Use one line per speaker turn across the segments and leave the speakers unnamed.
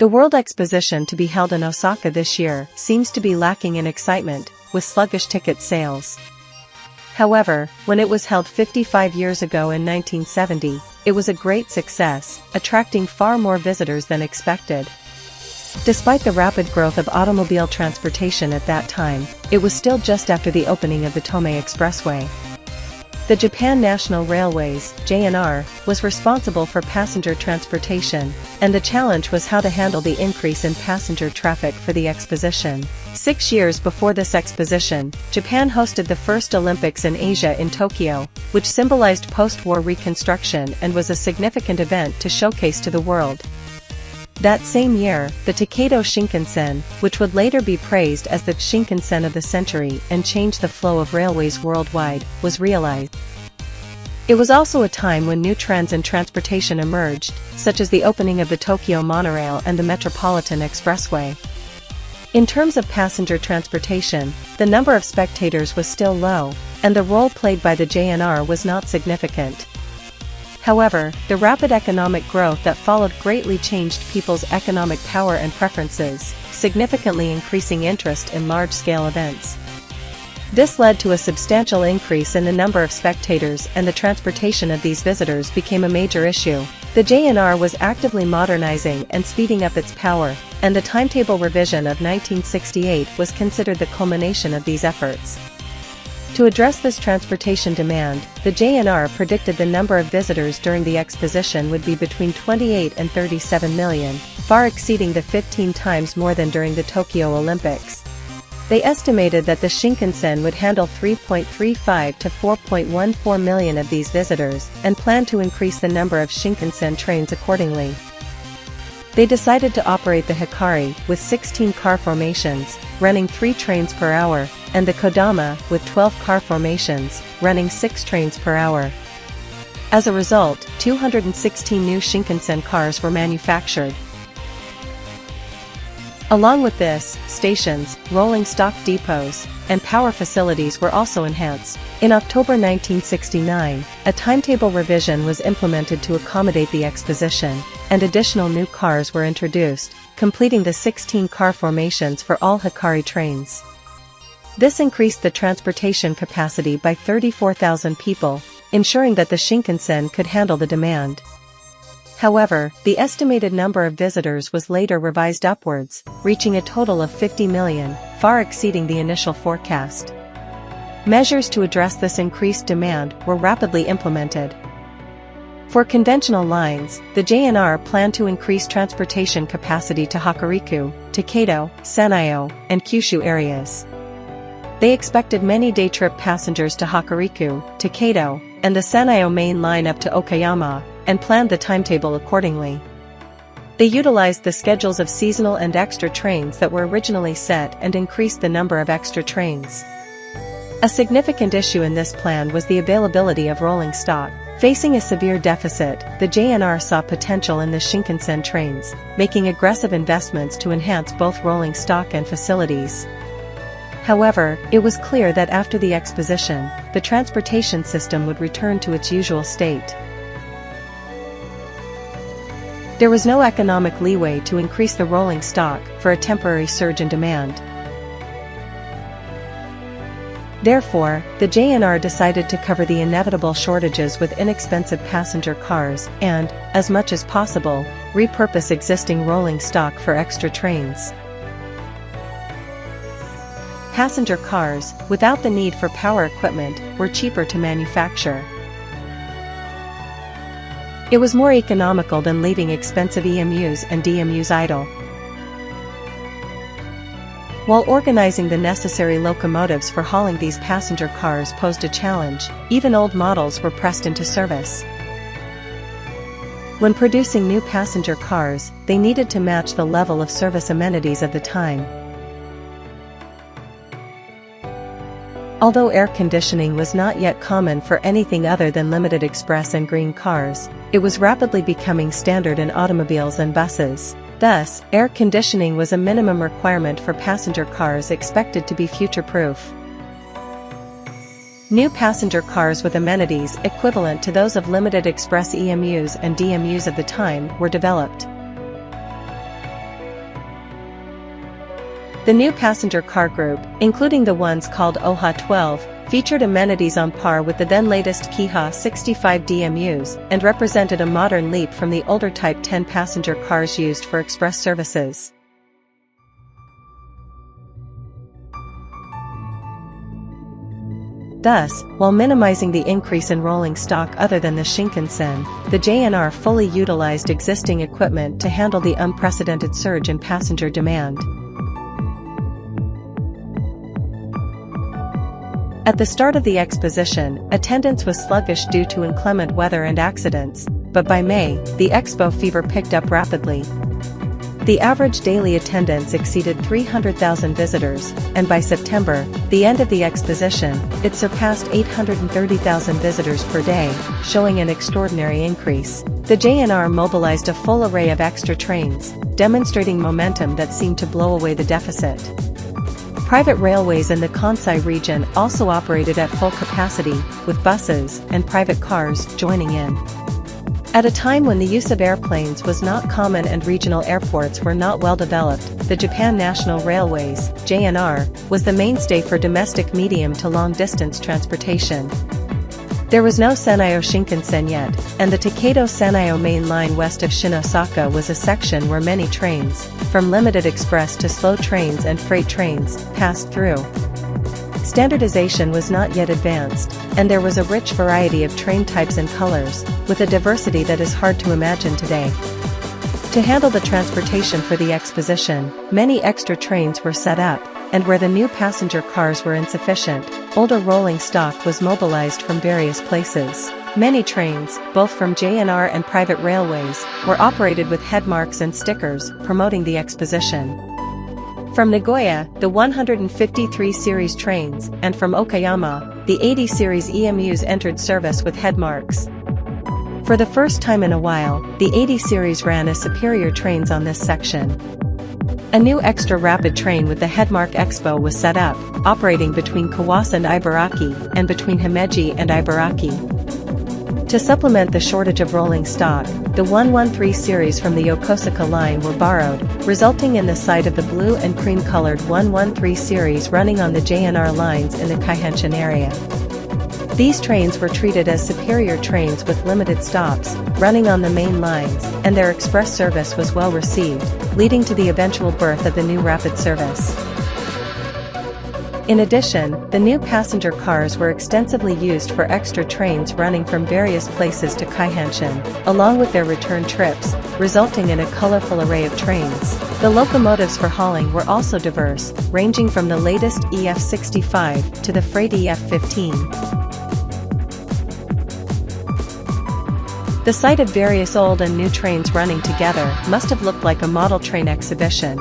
The World Exposition to be held in Osaka this year seems to be lacking in excitement, with sluggish ticket sales. However, when it was held 55 years ago in 1970, it was a great success, attracting far more visitors than expected. Despite the rapid growth of automobile transportation at that time, it was still just after the opening of the Tomei Expressway. The Japan National Railways, JNR, was responsible for passenger transportation, and the challenge was how to handle the increase in passenger traffic for the exposition. 6 years before this exposition, Japan hosted the first Olympics in Asia in Tokyo, which symbolized post-war reconstruction and was a significant event to showcase to the world. That same year, the Takeido Shinkansen, which would later be praised as the Shinkansen of the century and change the flow of railways worldwide, was realized. It was also a time when new trends in transportation emerged, such as the opening of the Tokyo monorail and the Metropolitan Expressway. In terms of passenger transportation, the number of spectators was still low, and the role played by the JNR was not significant. However, the rapid economic growth that followed greatly changed people's economic power and preferences, significantly increasing interest in large-scale events. This led to a substantial increase in the number of spectators, and the transportation of these visitors became a major issue. The JNR was actively modernizing and speeding up its power, and the timetable revision of 1968 was considered the culmination of these efforts. To address this transportation demand, the JNR predicted the number of visitors during the exposition would be between 28 and 37 million, far exceeding the 15 times more than during the Tokyo Olympics. They estimated that the Shinkansen would handle 3.35 to 4.14 million of these visitors, and planned to increase the number of Shinkansen trains accordingly. They decided to operate the Hikari, with 16 car formations, running 3 trains per hour, and the Kodama, with 12 car formations, running 6 trains per hour. As a result, 216 new Shinkansen cars were manufactured. Along with this, stations, rolling stock depots, and power facilities were also enhanced. In October 1969, a timetable revision was implemented to accommodate the exposition, and additional new cars were introduced, completing the 16 car formations for all Hikari trains. This increased the transportation capacity by 34,000 people, ensuring that the Shinkansen could handle the demand. However, the estimated number of visitors was later revised upwards, reaching a total of 50 million, far exceeding the initial forecast. Measures to address this increased demand were rapidly implemented. For conventional lines, the JNR planned to increase transportation capacity to Hokuriku, Takeido, Sanayo, and Kyushu areas. They expected many day-trip passengers to Hokuriku, Takeido, and the Sanayo main line up to Okayama, and planned the timetable accordingly. They utilized the schedules of seasonal and extra trains that were originally set and increased the number of extra trains. A significant issue in this plan was the availability of rolling stock. Facing a severe deficit, the JNR saw potential in the Shinkansen trains, making aggressive investments to enhance both rolling stock and facilities. However, it was clear that after the exposition, the transportation system would return to its usual state. There was no economic leeway to increase the rolling stock for a temporary surge in demand. Therefore, the JNR decided to cover the inevitable shortages with inexpensive passenger cars and, as much as possible, repurpose existing rolling stock for extra trains. Passenger cars, without the need for power equipment, were cheaper to manufacture. It was more economical than leaving expensive EMUs and DMUs idle. While organizing the necessary locomotives for hauling these passenger cars posed a challenge, even old models were pressed into service. When producing new passenger cars, they needed to match the level of service amenities of the time. Although air conditioning was not yet common for anything other than limited express and green cars, it was rapidly becoming standard in automobiles and buses. Thus, air conditioning was a minimum requirement for passenger cars expected to be future-proof. New passenger cars with amenities equivalent to those of limited express EMUs and DMUs of the time were developed. The new passenger car group, including the ones called OHA 12, featured amenities on par with the then latest Kiha 65 DMUs and represented a modern leap from the older Type 10 passenger cars used for express services. Thus, while minimizing the increase in rolling stock other than the Shinkansen, the JNR fully utilized existing equipment to handle the unprecedented surge in passenger demand. At the start of the exposition, attendance was sluggish due to inclement weather and accidents, but by May, the Expo fever picked up rapidly. The average daily attendance exceeded 300,000 visitors, and by September, the end of the exposition, it surpassed 830,000 visitors per day, showing an extraordinary increase. The JNR mobilized a full array of extra trains, demonstrating momentum that seemed to blow away the deficit. Private railways in the Kansai region also operated at full capacity, with buses and private cars joining in. At a time when the use of airplanes was not common and regional airports were not well developed, the Japan National Railways, JNR, was the mainstay for domestic medium to long-distance transportation. There was no Senayo Shinkansen yet, and the Takedo-Senayo main line west of Osaka was a section where many trains, from limited express to slow trains and freight trains, passed through. Standardization was not yet advanced, and there was a rich variety of train types and colors, with a diversity that is hard to imagine today. To handle the transportation for the exposition, many extra trains were set up, and where the new passenger cars were insufficient, older rolling stock was mobilized from various places. Many trains, both from JNR and private railways, were operated with headmarks and stickers, promoting the exposition. From Nagoya, the 153 series trains, and from Okayama, the 80 series EMUs entered service with headmarks. For the first time in a while, the 80 series ran as superior trains on this section. A new extra rapid train with the headmark Expo was set up, operating between Kawase and Ibaraki, and between Himeji and Ibaraki. To supplement the shortage of rolling stock, the 113 series from the Yokosuka line were borrowed, resulting in the sight of the blue and cream-colored 113 series running on the JNR lines in the Kaihanshin area. These trains were treated as superior trains with limited stops, running on the main lines, and their express service was well received, leading to the eventual birth of the new rapid service. In addition, the new passenger cars were extensively used for extra trains running from various places to Kaihanshin, along with their return trips, resulting in a colorful array of trains. The locomotives for hauling were also diverse, ranging from the latest EF65 to the freight EF15. The sight of various old and new trains running together must have looked like a model train exhibition.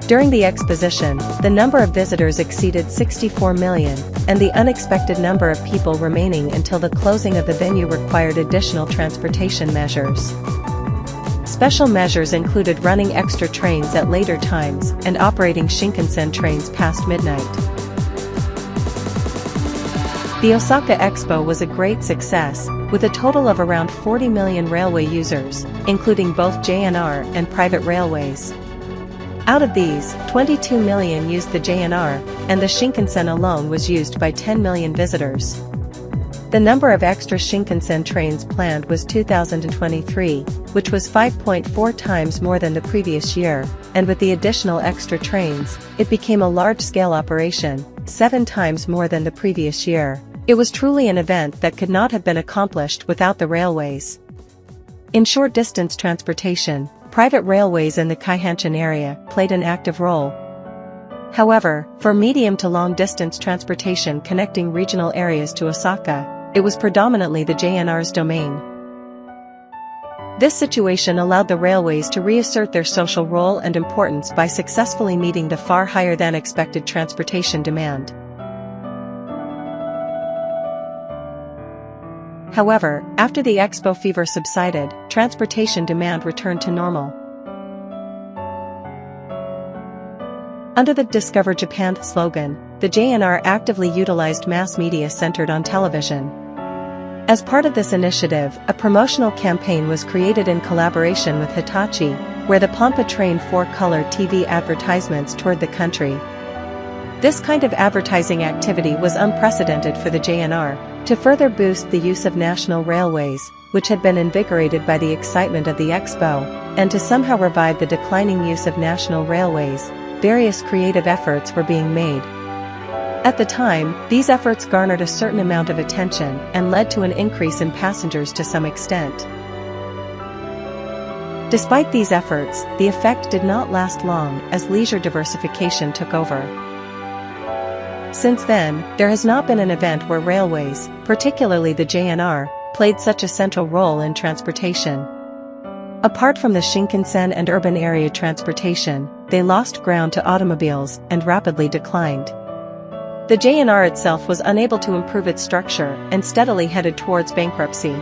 During the exposition, the number of visitors exceeded 64 million, and the unexpected number of people remaining until the closing of the venue required additional transportation measures. Special measures included running extra trains at later times and operating Shinkansen trains past midnight. The Osaka Expo was a great success, with a total of around 40 million railway users, including both JNR and private railways. Out of these, 22 million used the JNR, and the Shinkansen alone was used by 10 million visitors. The number of extra Shinkansen trains planned was 2,023, which was 5.4 times more than the previous year, and with the additional extra trains, it became a large-scale operation, 7 times more than the previous year. It was truly an event that could not have been accomplished without the railways. In short-distance transportation, private railways in the Kaihanshin area played an active role. However, for medium to long-distance transportation connecting regional areas to Osaka, it was predominantly the JNR's domain. This situation allowed the railways to reassert their social role and importance by successfully meeting the far higher than expected transportation demand. However, after the Expo fever subsided, transportation demand returned to normal. Under the Discover Japan slogan, the JNR actively utilized mass media centered on television. As part of this initiative, a promotional campaign was created in collaboration with Hitachi, where the Pampa train 4-color TV advertisements toured the country. This kind of advertising activity was unprecedented for the JNR, to further boost the use of national railways, which had been invigorated by the excitement of the Expo, and to somehow revive the declining use of national railways. Various creative efforts were being made. At the time, these efforts garnered a certain amount of attention and led to an increase in passengers to some extent. Despite these efforts, the effect did not last long as leisure diversification took over. Since then, there has not been an event where railways, particularly the JNR, played such a central role in transportation. Apart from the Shinkansen and urban area transportation, they lost ground to automobiles and rapidly declined. The JNR itself was unable to improve its structure and steadily headed towards bankruptcy.